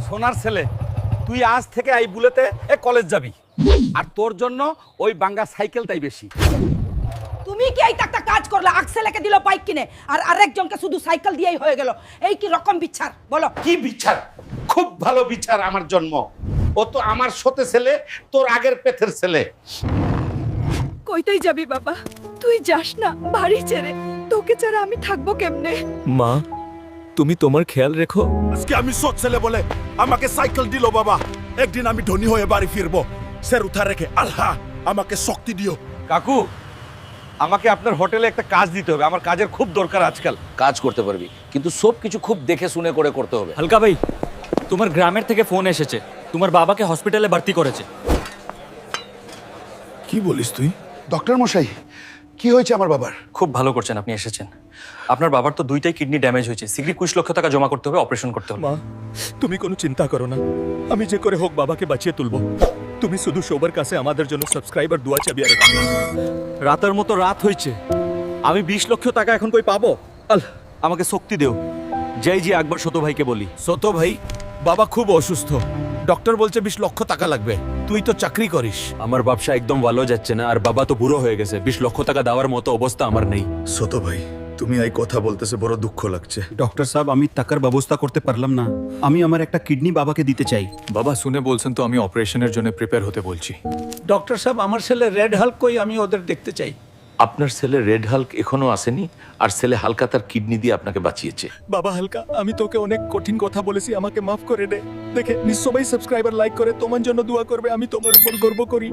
সোনার ছেলে, তুই আজ থেকে এই বুলেতে কলেজ যাবি, আর তোর জন্য ওই বাঙ্গা সাইকেলটাই বেশি। তুমি কি এই একটা কাজ করলে? আকসেলেকে দিল বাইক কিনে, আর আরেকজনকে শুধু সাইকেল দিয়েই হয়ে গেল। এই কি রকম বিচার বলো? কি বিচার? খুব ভালো বিচার। আমার জন্ম, ও তো আমার সতে ছেলে, তোর আগের পেথের ছেলে। কইতেই যাবি বাবা? তুই যাস না বাড়ি ছেড়ে। তোকে ছাড়া আমি থাকবো কেমনে? মা, তুমি তোমার খেয়াল রেখো। আজকে আমি সৎ ছেলে বলে আমাকে সাইকেল দিল বাবা। একদিন আমি ধনী হয়ে বাড়ি ফিরবো। স্যার উঠা রেখে আল্লাহ আমাকে শক্তি দিও। কাকু, আমাকে আপনার হোটেলে একটা কাজ দিতে হবে, আমার কাজের খুব দরকার আজকাল। কাজ করতে পারবি, কিন্তু সব কিছু খুব দেখে শুনে করে করতে হবে। হালকা ভাই, তোমার গ্রামের থেকে ফোন এসেছে, তোমার বাবাকে হসপিটালে ভর্তি করেছে। কি বলিস তুই? ডক্টর মশাই, কি হয়েছে আমার বাবার? খুব ভালো করছেন আপনি এসেছেন। আপনার বাবার তো দুইটাই কিডনি ড্যামেজ হয়েছে, শীঘ্রই 20 লক্ষ টাকা জমা করতে হবে, অপারেশন করতে হবে। মা, তুমি কোনো চিন্তা করো না, আমি যে করে হোক বাবাকে বাঁচিয়ে তুলবো। তুমি শুধু সবার কাছে আমাদের জন্য সাবস্ক্রাইবার দোয়া চাবিয়ে রাখো। রাতের মতো রাত হয়েছে, আমি 20 লক্ষ টাকা এখন কই পাবো? আমাকে শক্তি দেও। জয় জি একবার ছোট ভাইকে বলি। ছোট ভাই, বাবা খুব অসুস্থ, ডক্টর বলছে 20 লক্ষ টাকা লাগবে। তুই তো চাকরি করিস। আমার ব্যবসা একদম ভালো যাচ্ছে না, আর বাবা তো বুড়ো হয়ে গেছে, 20 লক্ষ টাকা দেওয়ার মতো অবস্থা আমার নেই। ছোট ভাই, তুমি এই কথা বলতেছে বড় দুঃখ লাগছে। ডক্টর সাহেব, আমি টাকার ব্যবস্থা করতে পারলাম না। আমি আমার একটা কিডনি বাবাকে দিতে চাই। বাবা শুনে বলছেন তো আমি অপারেশনের জন্য প্রিপেয়ার হতে বলছি। ডক্টর সাহেব, আমার ছেলে রেড হাল্ক কই, আমি ওদের দেখতে চাই। আপনার ছেলে রেড হাল্ক এখনো আসেনি, আর ছেলে হালকা তার কিডনি দিয়ে আপনাকে বাঁচিয়েছে। বাবা হালকা, আমি তোকে অনেক কঠিন কথা বলেছি, আমাকে মাফ করে দে। দেখে নিশ্চয়ই সাবস্ক্রাইবার লাইক করে তোমার জন্য দোয়া করবে, আমি তোমার উপর গর্ব করি।